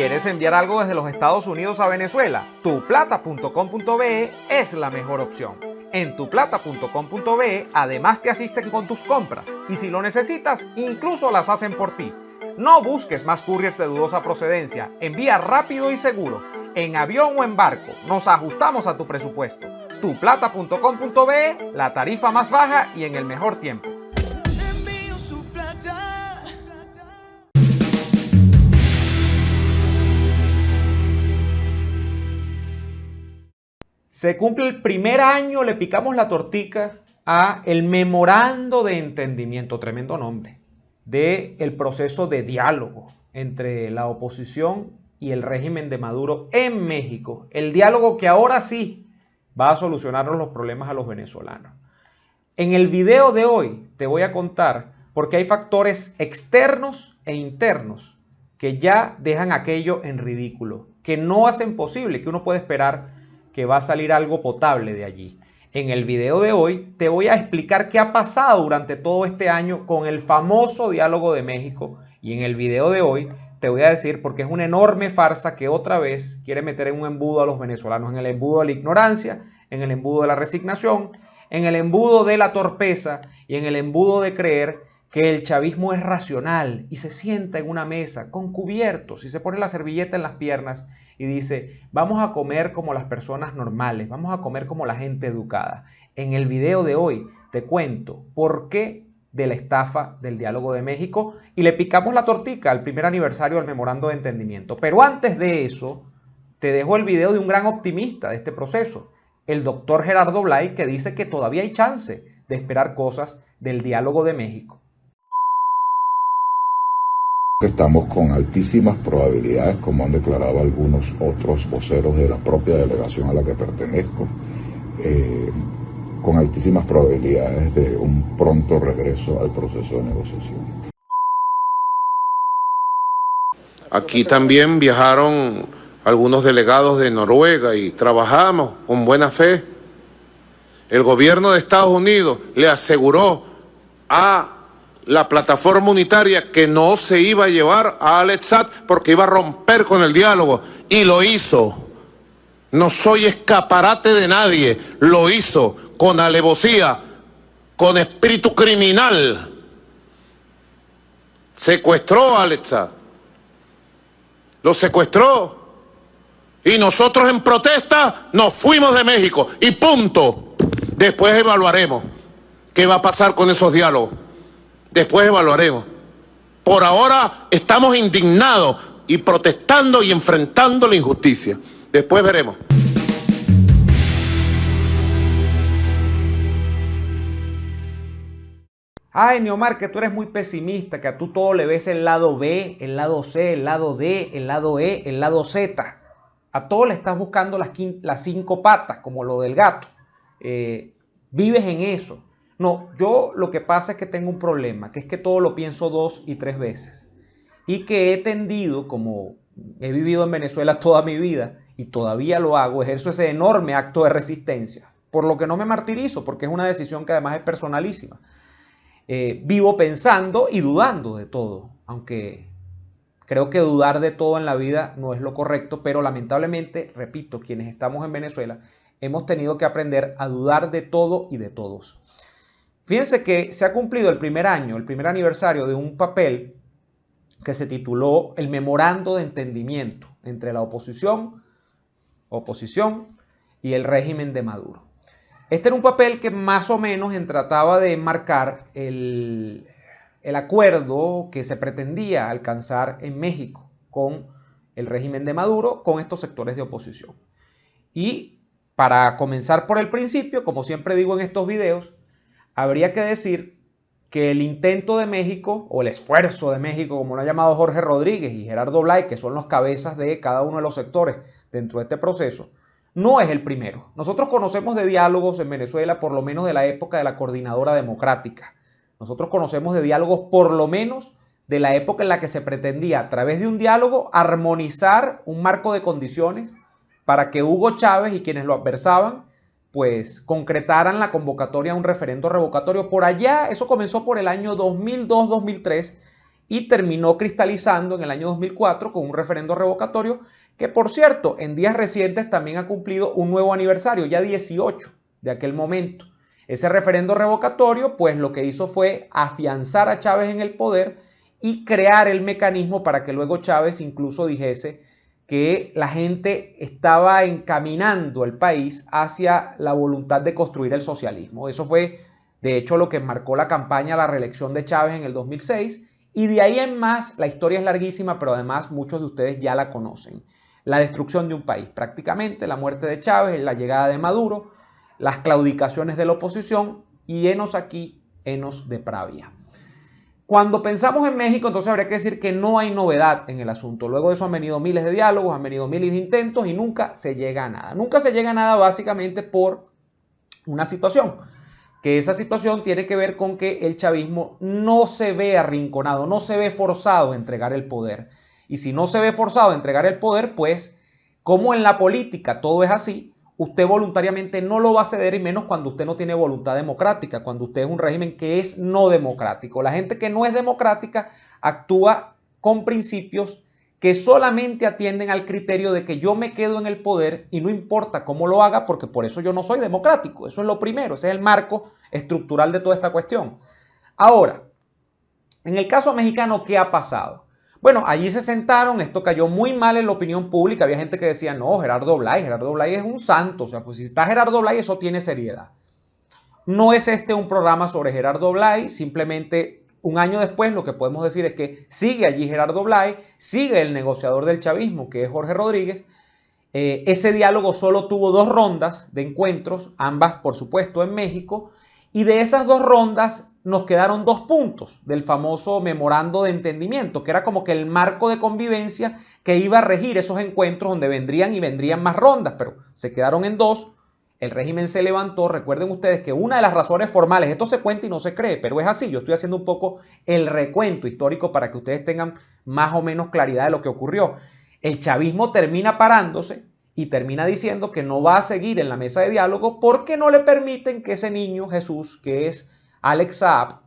¿Quieres enviar algo desde los Estados Unidos a Venezuela? Tuplata.com.be es la mejor opción. En tuplata.com.be además te asisten con tus compras y si lo necesitas, incluso las hacen por ti. No busques más couriers de dudosa procedencia, envía rápido y seguro, en avión o en barco, nos ajustamos a tu presupuesto. Tuplata.com.be, la tarifa más baja y en el mejor tiempo. Se cumple el primer año, le picamos la tortica a el memorando de entendimiento, tremendo nombre, del proceso de diálogo entre la oposición y el régimen de Maduro en México. El diálogo que ahora sí va a solucionarnos los problemas a los venezolanos. En el video de hoy te voy a contar por qué hay factores externos e internos que ya dejan aquello en ridículo, que no hacen posible que uno pueda esperar que va a salir algo potable de allí. En el video de hoy te voy a explicar qué ha pasado durante todo este año con el famoso diálogo de México y en el video de hoy te voy a decir por qué es una enorme farsa que otra vez quiere meter en un embudo a los venezolanos, en el embudo de la ignorancia, en el embudo de la resignación, en el embudo de la torpeza y en el embudo de creer que el chavismo es racional y se sienta en una mesa con cubiertos y se pone la servilleta en las piernas y dice, vamos a comer como las personas normales, vamos a comer como la gente educada. En el video de hoy te cuento por qué de la estafa del diálogo de México y le picamos la tortica al primer aniversario del memorando de entendimiento. Pero antes de eso, te dejo el video de un gran optimista de este proceso, el doctor Gerardo Blay, que dice que todavía hay chance de esperar cosas del diálogo de México. Estamos con altísimas probabilidades, como han declarado algunos otros voceros de la propia delegación a la que pertenezco, con altísimas probabilidades de un pronto regreso al proceso de negociación. Aquí también viajaron algunos delegados de Noruega y trabajamos con buena fe. El gobierno de Estados Unidos le aseguró a la plataforma unitaria que no se iba a llevar a Alex Saab porque iba a romper con el diálogo y lo hizo. No soy escaparate de nadie, lo hizo con alevosía, con espíritu criminal. Secuestró a Alex Saab, lo secuestró y nosotros en protesta nos fuimos de México y punto. Después evaluaremos qué va a pasar con esos diálogos. Después evaluaremos. Por ahora estamos indignados y protestando y enfrentando la injusticia. Después veremos. Ay, Neomar, que tú eres muy pesimista, que a tú todo le ves el lado B, el lado C, el lado D, el lado E, el lado Z. A todo le estás buscando las 5 patas, como lo del gato. Vives en eso. No, yo lo que pasa es que tengo un problema, que es que todo lo pienso 2 y 3 veces. Y que he tendido, como he vivido en Venezuela toda mi vida, y todavía lo hago, ejerzo ese enorme acto de resistencia, por lo que no me martirizo, porque es una decisión que además es personalísima. Vivo pensando y dudando de todo, aunque creo que dudar de todo en la vida no es lo correcto, pero lamentablemente, repito, quienes estamos en Venezuela, hemos tenido que aprender a dudar de todo y de todos. Fíjense que se ha cumplido el primer año, el primer aniversario de un papel que se tituló el memorando de entendimiento entre la oposición y el régimen de Maduro. Este era un papel que más o menos trataba de enmarcar el acuerdo que se pretendía alcanzar en México con el régimen de Maduro, con estos sectores de oposición. Y para comenzar por el principio, como siempre digo en estos videos, habría que decir que el intento de México, o el esfuerzo de México, como lo ha llamado Jorge Rodríguez y Gerardo Blay, que son los cabezas de cada uno de los sectores dentro de este proceso, no es el primero. Nosotros conocemos de diálogos en Venezuela por lo menos de la época de la Coordinadora Democrática. Nosotros conocemos de diálogos por lo menos de la época en la que se pretendía, a través de un diálogo, armonizar un marco de condiciones para que Hugo Chávez y quienes lo adversaban pues concretaran la convocatoria a un referendo revocatorio. Por allá, eso comenzó por el año 2002-2003 y terminó cristalizando en el año 2004 con un referendo revocatorio que, por cierto, en días recientes también ha cumplido un nuevo aniversario, ya 18 de aquel momento. Ese referendo revocatorio, pues lo que hizo fue afianzar a Chávez en el poder y crear el mecanismo para que luego Chávez incluso dijese que la gente estaba encaminando el país hacia la voluntad de construir el socialismo. Eso fue, de hecho, lo que marcó la campaña a la reelección de Chávez en el 2006. Y de ahí en más, la historia es larguísima, pero además muchos de ustedes ya la conocen. La destrucción de un país, prácticamente, la muerte de Chávez, la llegada de Maduro, las claudicaciones de la oposición y henos aquí, henos de Pravia. Cuando pensamos en México, entonces habría que decir que no hay novedad en el asunto. Luego de eso han venido miles de diálogos, han venido miles de intentos y nunca se llega a nada. Nunca se llega a nada básicamente por una situación, que esa situación tiene que ver con que el chavismo no se ve arrinconado, no se ve forzado a entregar el poder. Y si no se ve forzado a entregar el poder, pues como en la política todo es así, usted voluntariamente no lo va a ceder, y menos cuando usted no tiene voluntad democrática, cuando usted es un régimen que es no democrático. La gente que no es democrática actúa con principios que solamente atienden al criterio de que yo me quedo en el poder y no importa cómo lo haga, porque por eso yo no soy democrático. Eso es lo primero, ese es el marco estructural de toda esta cuestión. Ahora, en el caso mexicano, ¿qué ha pasado? Bueno, allí se sentaron, esto cayó muy mal en la opinión pública, había gente que decía, no, Gerardo Blay es un santo, o sea, pues si está Gerardo Blay eso tiene seriedad. No es este un programa sobre Gerardo Blay, simplemente un año después lo que podemos decir es que sigue allí Gerardo Blay, sigue el negociador del chavismo, que es Jorge Rodríguez. Ese diálogo solo tuvo 2 rondas de encuentros, ambas por supuesto en México, y de esas 2 rondas nos quedaron 2 puntos del famoso memorando de entendimiento, que era como que el marco de convivencia que iba a regir esos encuentros donde vendrían más rondas, pero se quedaron en 2. El régimen se levantó. Recuerden ustedes que una de las razones formales, esto se cuenta y no se cree, pero es así, yo estoy haciendo un poco el recuento histórico para que ustedes tengan más o menos claridad de lo que ocurrió. El chavismo termina parándose y termina diciendo que no va a seguir en la mesa de diálogo porque no le permiten que ese niño Jesús, que es Alex Saab,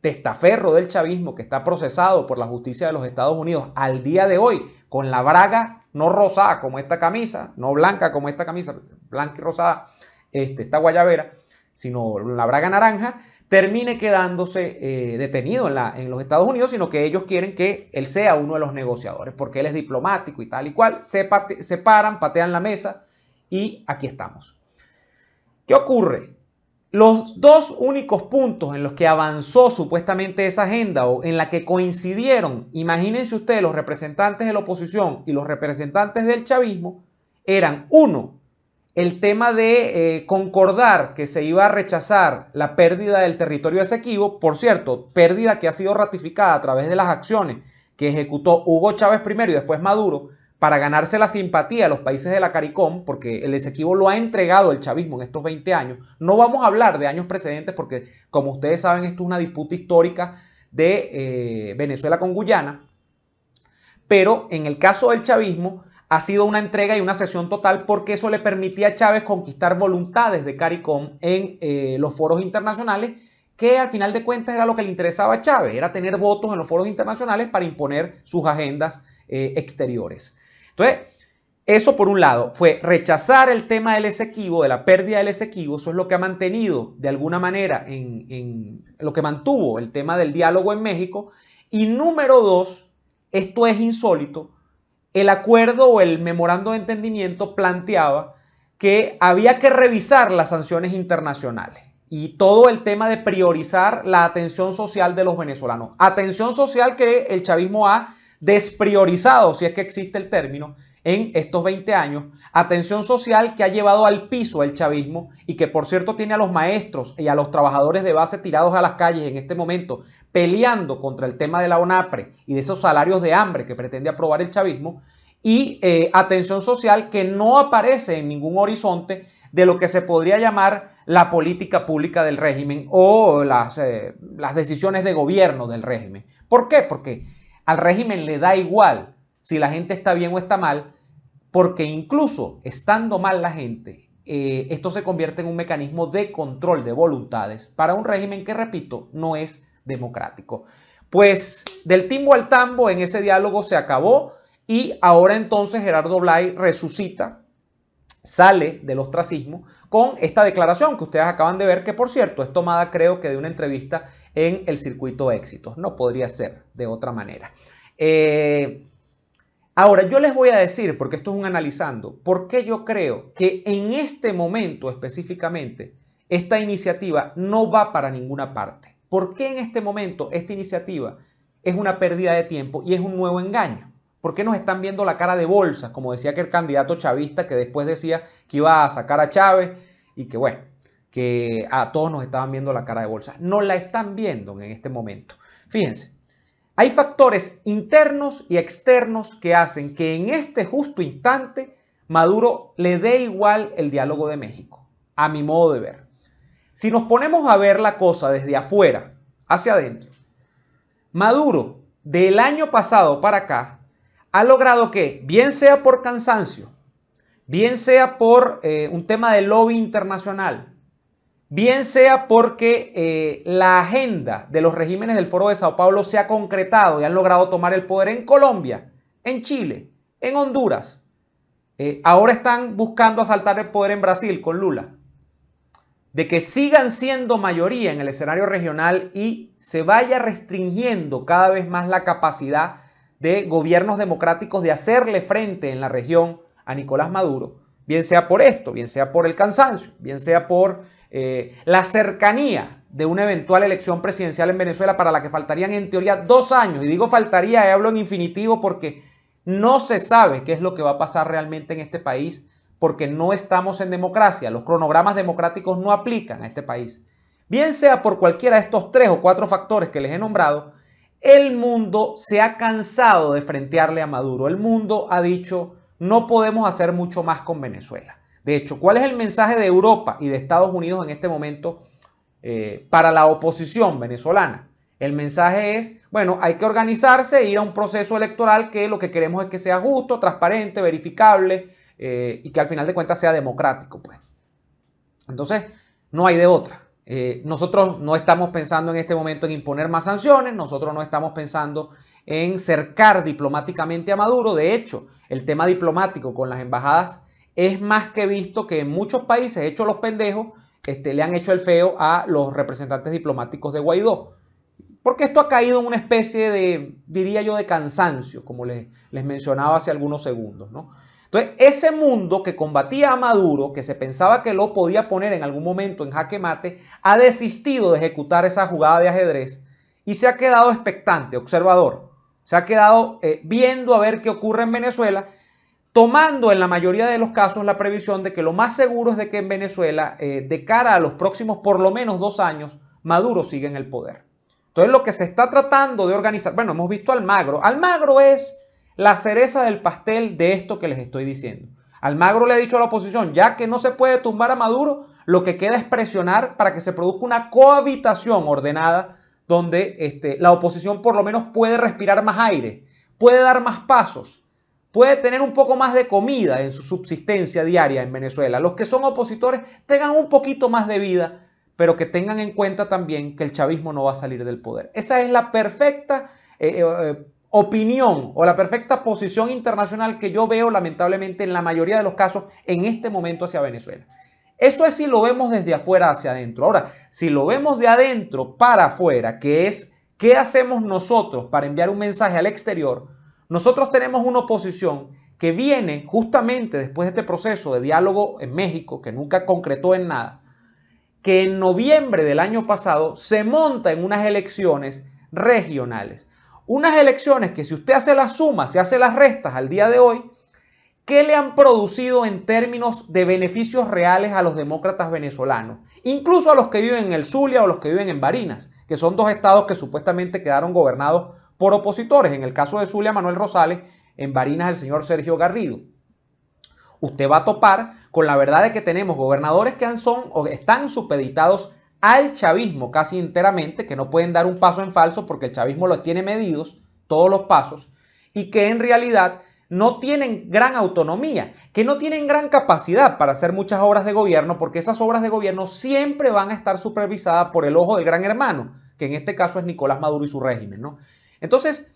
testaferro del chavismo, que está procesado por la justicia de los Estados Unidos al día de hoy, con la braga no rosada como esta camisa, no blanca como esta camisa, blanca y rosada, esta guayabera, sino la braga naranja, termine quedándose detenido en los Estados Unidos, sino que ellos quieren que él sea uno de los negociadores, porque él es diplomático y tal y cual. Se paran, patean la mesa y aquí estamos. ¿Qué ocurre? Los 2 únicos puntos en los que avanzó supuestamente esa agenda o en la que coincidieron, imagínense ustedes, los representantes de la oposición y los representantes del chavismo, eran: 1, el tema de concordar que se iba a rechazar la pérdida del territorio Esequibo, por cierto, pérdida que ha sido ratificada a través de las acciones que ejecutó Hugo Chávez primero y después Maduro para ganarse la simpatía de los países de la CARICOM, porque el Esequibo lo ha entregado el chavismo en estos 20 años. No vamos a hablar de años precedentes porque, como ustedes saben, esto es una disputa histórica de Venezuela con Guyana, pero en el caso del chavismo ha sido una entrega y una cesión total, porque eso le permitía a Chávez conquistar voluntades de CARICOM en los foros internacionales, que al final de cuentas era lo que le interesaba a Chávez, era tener votos en los foros internacionales para imponer sus agendas exteriores. Entonces, eso por un lado fue rechazar el tema del Esequibo, de la pérdida del Esequibo. Eso es lo que ha mantenido de alguna manera, lo que mantuvo el tema del diálogo en México. Y número 2, esto es insólito, el acuerdo o el memorando de entendimiento planteaba que había que revisar las sanciones internacionales y todo el tema de priorizar la atención social de los venezolanos. Atención social que el chavismo ha despriorizado, si es que existe el término, en estos 20 años. Atención social que ha llevado al piso el chavismo y que, por cierto, tiene a los maestros y a los trabajadores de base tirados a las calles en este momento, peleando contra el tema de la ONAPRE y de esos salarios de hambre que pretende aprobar el chavismo. Y atención social que no aparece en ningún horizonte de lo que se podría llamar la política pública del régimen o las decisiones de gobierno del régimen. ¿Por qué? Porque al régimen le da igual si la gente está bien o está mal, porque incluso estando mal la gente, esto se convierte en un mecanismo de control de voluntades para un régimen que, repito, no es democrático. Pues del timbo al tambo en ese diálogo se acabó y ahora entonces Gerardo Blay resucita, sale del ostracismo con esta declaración que ustedes acaban de ver, que por cierto es tomada creo que de una entrevista en el Circuito Éxitos. No podría ser de otra manera. Ahora yo les voy a decir, porque esto es un analizando, por qué yo creo que en este momento específicamente esta iniciativa no va para ninguna parte. ¿Por qué en este momento esta iniciativa es una pérdida de tiempo y es un nuevo engaño? ¿Por qué nos están viendo la cara de bolsa? Como decía aquel candidato chavista que después decía que iba a sacar a Chávez y que bueno, que a todos nos estaban viendo la cara de bolsa. No la están viendo en este momento. Fíjense, hay factores internos y externos que hacen que en este justo instante Maduro le dé igual el diálogo de México, a mi modo de ver. Si nos ponemos a ver la cosa desde afuera hacia adentro, Maduro del año pasado para acá ha logrado que, bien sea por cansancio, bien sea por un tema de lobby internacional, bien sea porque la agenda de los regímenes del Foro de Sao Paulo se ha concretado y han logrado tomar el poder en Colombia, en Chile, en Honduras. Ahora están buscando asaltar el poder en Brasil con Lula. De que sigan siendo mayoría en el escenario regional y se vaya restringiendo cada vez más la capacidad de gobiernos democráticos de hacerle frente en la región a Nicolás Maduro, bien sea por esto, bien sea por el cansancio, bien sea por la cercanía de una eventual elección presidencial en Venezuela para la que faltarían en teoría 2 años. Y digo faltaría, y hablo en infinitivo porque no se sabe qué es lo que va a pasar realmente en este país, porque no estamos en democracia. Los cronogramas democráticos no aplican a este país. Bien sea por cualquiera de estos 3 o 4 factores que les he nombrado, el mundo se ha cansado de frentearle a Maduro. El mundo ha dicho, no podemos hacer mucho más con Venezuela. De hecho, ¿cuál es el mensaje de Europa y de Estados Unidos en este momento para la oposición venezolana? El mensaje es, bueno, hay que organizarse e ir a un proceso electoral que lo que queremos es que sea justo, transparente, verificable, y que al final de cuentas sea democrático, pues. Entonces, no hay de otra. Nosotros no estamos pensando en este momento en imponer más sanciones, nosotros no estamos pensando en cercar diplomáticamente a Maduro. De hecho, el tema diplomático con las embajadas es más que visto que en muchos países, hechos los pendejos, le han hecho el feo a los representantes diplomáticos de Guaidó. Porque esto ha caído en una especie de, diría yo, de cansancio, como les mencionaba hace algunos segundos, ¿no? Entonces, ese mundo que combatía a Maduro, que se pensaba que lo podía poner en algún momento en jaque mate, ha desistido de ejecutar esa jugada de ajedrez y se ha quedado expectante, observador. Se ha quedado viendo a ver qué ocurre en Venezuela, tomando en la mayoría de los casos la previsión de que lo más seguro es de que en Venezuela, de cara a los próximos por lo menos 2 años, Maduro siga en el poder. Entonces, lo que se está tratando de organizar, bueno, hemos visto a Almagro. Almagro es la cereza del pastel de esto que les estoy diciendo. Almagro le ha dicho a la oposición, ya que no se puede tumbar a Maduro, lo que queda es presionar para que se produzca una cohabitación ordenada donde la oposición por lo menos puede respirar más aire, puede dar más pasos, puede tener un poco más de comida en su subsistencia diaria en Venezuela. Los que son opositores tengan un poquito más de vida, pero que tengan en cuenta también que el chavismo no va a salir del poder. Esa es la perfecta opinión o la perfecta posición internacional que yo veo lamentablemente en la mayoría de los casos en este momento hacia Venezuela. Eso es si lo vemos desde afuera hacia adentro. Ahora, si lo vemos de adentro para afuera, que es ¿qué hacemos nosotros para enviar un mensaje al exterior? Nosotros tenemos una oposición que viene justamente después de este proceso de diálogo en México, que nunca concretó en nada, que en noviembre del año pasado se monta en unas elecciones regionales. Unas elecciones que si usted hace las sumas, si hace las restas al día de hoy, ¿qué le han producido en términos de beneficios reales a los demócratas venezolanos? Incluso a los que viven en el Zulia o los que viven en Barinas, que son 2 estados que supuestamente quedaron gobernados por opositores. En el caso de Zulia, Manuel Rosales, en Barinas, el señor Sergio Garrido. Usted va a topar con la verdad de que tenemos gobernadores que están supeditados al chavismo casi enteramente, que no pueden dar un paso en falso porque el chavismo los tiene medidos, todos los pasos, y que en realidad no tienen gran autonomía, que no tienen gran capacidad para hacer muchas obras de gobierno, porque esas obras de gobierno siempre van a estar supervisadas por el ojo del gran hermano, que en este caso es Nicolás Maduro y su régimen, ¿no? Entonces,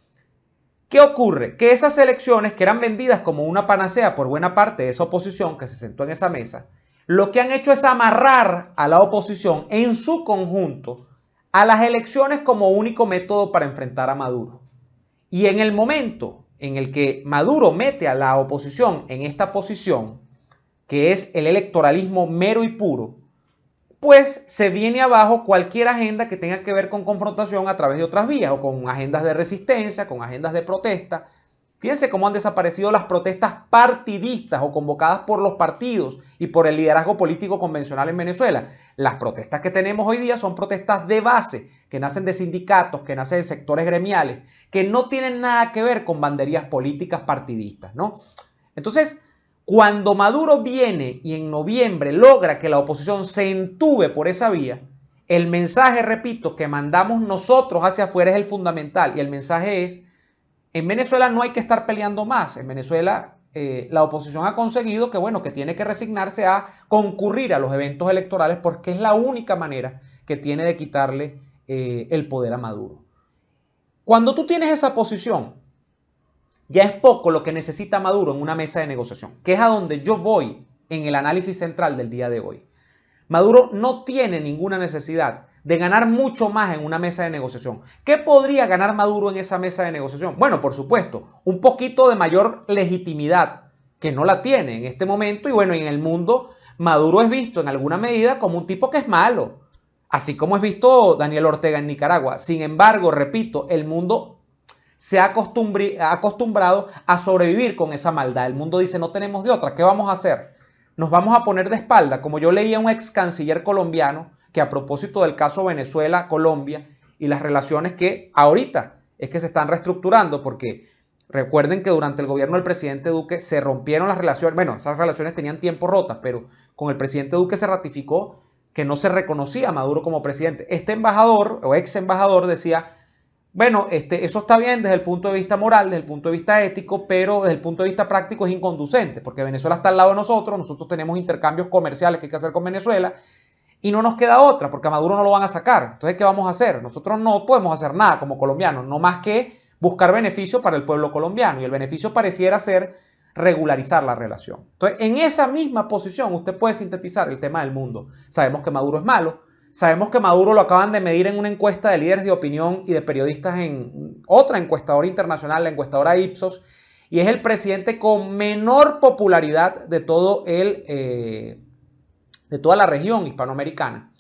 ¿qué ocurre? Que esas elecciones que eran vendidas como una panacea por buena parte de esa oposición que se sentó en esa mesa, lo que han hecho es amarrar a la oposición en su conjunto a las elecciones como único método para enfrentar a Maduro. Y en el momento en el que Maduro mete a la oposición en esta posición, que es el electoralismo mero y puro, pues se viene abajo cualquier agenda que tenga que ver con confrontación a través de otras vías o con agendas de resistencia, con agendas de protesta. Fíjense cómo han desaparecido las protestas partidistas o convocadas por los partidos y por el liderazgo político convencional en Venezuela. Las protestas que tenemos hoy día son protestas de base, que nacen de sindicatos, que nacen de sectores gremiales, que no tienen nada que ver con banderías políticas partidistas, ¿no? Entonces, cuando Maduro viene y en noviembre logra que la oposición se entube por esa vía, el mensaje, repito, que mandamos nosotros hacia afuera es el fundamental. Y el mensaje es, en Venezuela no hay que estar peleando más. En Venezuela la oposición ha conseguido que, bueno, que tiene que resignarse a concurrir a los eventos electorales porque es la única manera que tiene de quitarle el poder a Maduro. Cuando tú tienes esa posición, ya es poco lo que necesita Maduro en una mesa de negociación, que es a donde yo voy en el análisis central del día de hoy. Maduro no tiene ninguna necesidad de ganar mucho más en una mesa de negociación. ¿Qué podría ganar Maduro en esa mesa de negociación? Bueno, por supuesto, un poquito de mayor legitimidad, que no la tiene en este momento. Y bueno, en el mundo, Maduro es visto en alguna medida como un tipo que es malo, así como es visto Daniel Ortega en Nicaragua. Sin embargo, repito, el mundo se ha acostumbrado a sobrevivir con esa maldad. El mundo dice, no tenemos de otra, ¿qué vamos a hacer? Nos vamos a poner de espalda. Como yo leía a un ex canciller colombiano que a propósito del caso Venezuela-Colombia y las relaciones que ahorita es que se están reestructurando, porque recuerden que durante el gobierno del presidente Duque se rompieron las relaciones. Bueno, esas relaciones tenían tiempo rotas, pero con el presidente Duque se ratificó que no se reconocía a Maduro como presidente. Este embajador o ex embajador decía, bueno, eso está bien desde el punto de vista moral, desde el punto de vista ético, pero desde el punto de vista práctico es inconducente, porque Venezuela está al lado de nosotros tenemos intercambios comerciales que hay que hacer con Venezuela y no nos queda otra, porque a Maduro no lo van a sacar. Entonces, ¿qué vamos a hacer? Nosotros no podemos hacer nada como colombianos, no más que buscar beneficio para el pueblo colombiano, y el beneficio pareciera ser regularizar la relación. Entonces, en esa misma posición usted puede sintetizar el tema del mundo. Sabemos que Maduro es malo. Sabemos que Maduro lo acaban de medir en una encuesta de líderes de opinión y de periodistas en otra encuestadora internacional, la encuestadora Ipsos, y es el presidente con menor popularidad de toda la región hispanoamericana.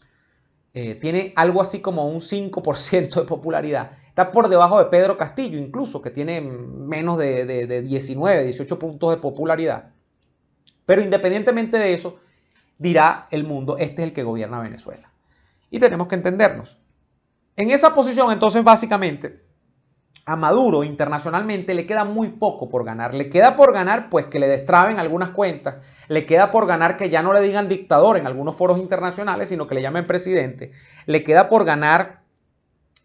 Tiene algo así como un 5% de popularidad. Está por debajo de Pedro Castillo, incluso, que tiene menos de 19, 18 puntos de popularidad. Pero independientemente de eso, dirá el mundo, este es el que gobierna Venezuela. Y tenemos que entendernos. En esa posición, entonces, básicamente, a Maduro internacionalmente le queda muy poco por ganar. Le queda por ganar, pues, que le destraben algunas cuentas. Le queda por ganar que ya no le digan dictador en algunos foros internacionales, sino que le llamen presidente. Le queda por ganar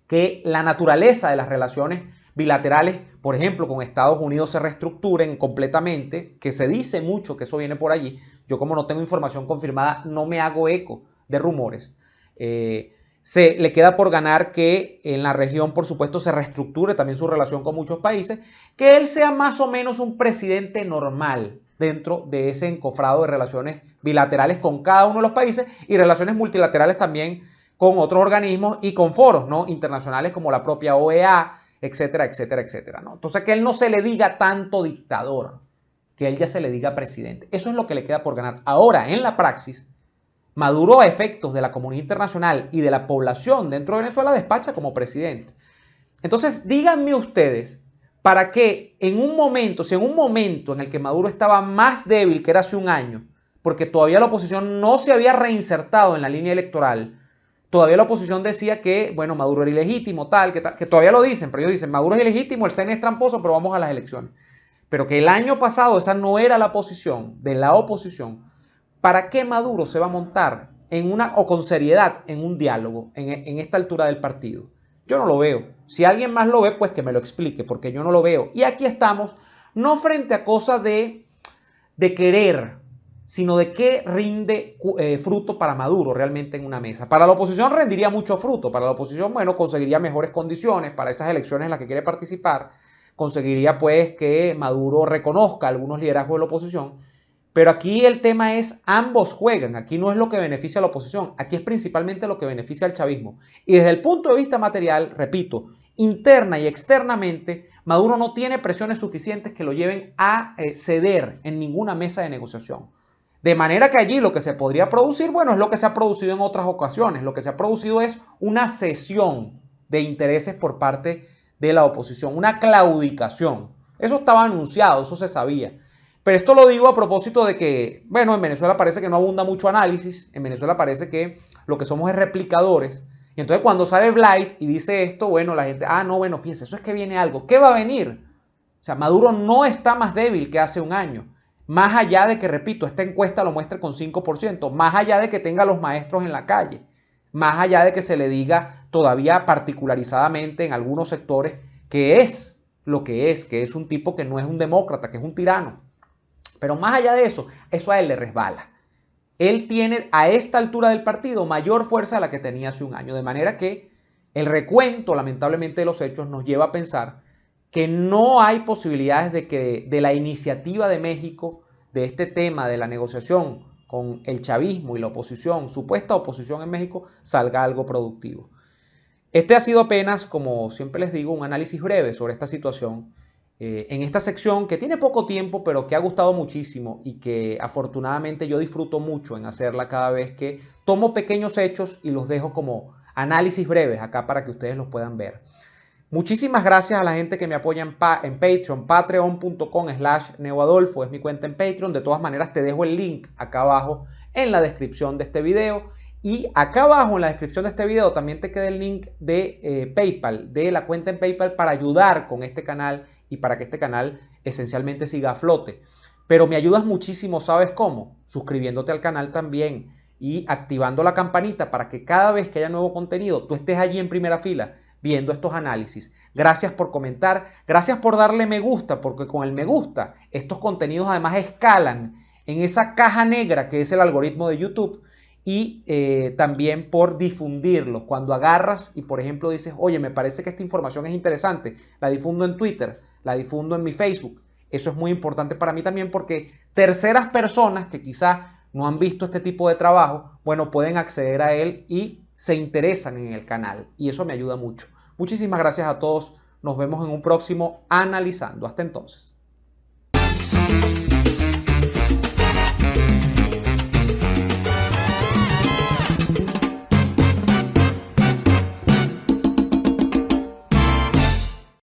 que la naturaleza de las relaciones bilaterales, por ejemplo, con Estados Unidos se reestructuren completamente, que se dice mucho que eso viene por allí. Yo, como no tengo información confirmada, no me hago eco de rumores. Le queda por ganar que en la región, por supuesto, se reestructure también su relación con muchos países, que él sea más o menos un presidente normal dentro de ese encofrado de relaciones bilaterales con cada uno de los países y relaciones multilaterales también con otros organismos y con foros, ¿no?, internacionales como la propia OEA, etcétera, etcétera, etcétera, ¿no? Entonces, que él no se le diga tanto dictador, que él ya se le diga presidente. Eso es lo que le queda por ganar. Ahora, en la praxis, Maduro, a efectos de la comunidad internacional y de la población dentro de Venezuela, despacha como presidente. Entonces, díganme ustedes, ¿para qué si en un momento en el que Maduro estaba más débil que era hace un año, porque todavía la oposición no se había reinsertado en la línea electoral, todavía la oposición decía que, bueno, Maduro era ilegítimo, que todavía lo dicen, pero ellos dicen, Maduro es ilegítimo, el CNE es tramposo, pero vamos a las elecciones. Pero que el año pasado esa no era la posición de la oposición. ¿Para qué Maduro se va a montar con seriedad en un diálogo en esta altura del partido? Yo no lo veo. Si alguien más lo ve, pues que me lo explique, porque yo no lo veo. Y aquí estamos, no frente a cosas de querer, sino de qué rinde fruto para Maduro realmente en una mesa. Para la oposición rendiría mucho fruto. Para la oposición, bueno, conseguiría mejores condiciones para esas elecciones en las que quiere participar. Conseguiría, pues, que Maduro reconozca algunos liderazgos de la oposición. Pero aquí el tema es, ambos juegan. Aquí no es lo que beneficia a la oposición. Aquí es principalmente lo que beneficia al chavismo. Y desde el punto de vista material, repito, interna y externamente, Maduro no tiene presiones suficientes que lo lleven a ceder en ninguna mesa de negociación. De manera que allí lo que se podría producir, bueno, es lo que se ha producido en otras ocasiones. Lo que se ha producido es una cesión de intereses por parte de la oposición, una claudicación. Eso estaba anunciado, eso se sabía. Pero esto lo digo a propósito de que, bueno, en Venezuela parece que no abunda mucho análisis. En Venezuela parece que lo que somos es replicadores. Y entonces cuando sale Blight y dice esto, bueno, la gente, no, bueno, fíjense, eso es que viene algo. ¿Qué va a venir? O sea, Maduro no está más débil que hace un año. Más allá de que, repito, esta encuesta lo muestre con 5%, más allá de que tenga a los maestros en la calle, más allá de que se le diga todavía particularizadamente en algunos sectores que es lo que es un tipo que no es un demócrata, que es un tirano. Pero más allá de eso a él le resbala. Él tiene a esta altura del partido mayor fuerza de la que tenía hace un año, de manera que el recuento, lamentablemente, de los hechos nos lleva a pensar que no hay posibilidades de que de la iniciativa de México, de este tema de la negociación con el chavismo y la oposición, supuesta oposición en México, salga algo productivo. Este ha sido apenas, como siempre les digo, un análisis breve sobre esta situación en esta sección que tiene poco tiempo, pero que ha gustado muchísimo y que afortunadamente yo disfruto mucho en hacerla cada vez que tomo pequeños hechos y los dejo como análisis breves acá para que ustedes los puedan ver. Muchísimas gracias a la gente que me apoya en Patreon, patreon.com/neoadolfo es mi cuenta en Patreon. De todas maneras te dejo el link acá abajo en la descripción de este video. Y acá abajo en la descripción de este video también te queda el link de PayPal, de la cuenta en PayPal para ayudar con este canal y para que este canal esencialmente siga a flote. Pero me ayudas muchísimo, ¿sabes cómo? Suscribiéndote al canal también y activando la campanita para que cada vez que haya nuevo contenido tú estés allí en primera fila viendo estos análisis. Gracias por comentar, gracias por darle me gusta, porque con el me gusta estos contenidos además escalan en esa caja negra que es el algoritmo de YouTube y también por difundirlos. Cuando agarras y por ejemplo dices, oye, me parece que esta información es interesante, la difundo en Twitter, la difundo en mi Facebook. Eso es muy importante para mí también porque terceras personas que quizás no han visto este tipo de trabajo, bueno, pueden acceder a él y se interesan en el canal y eso me ayuda mucho. Muchísimas gracias a todos. Nos vemos en un próximo Analizando. Hasta entonces.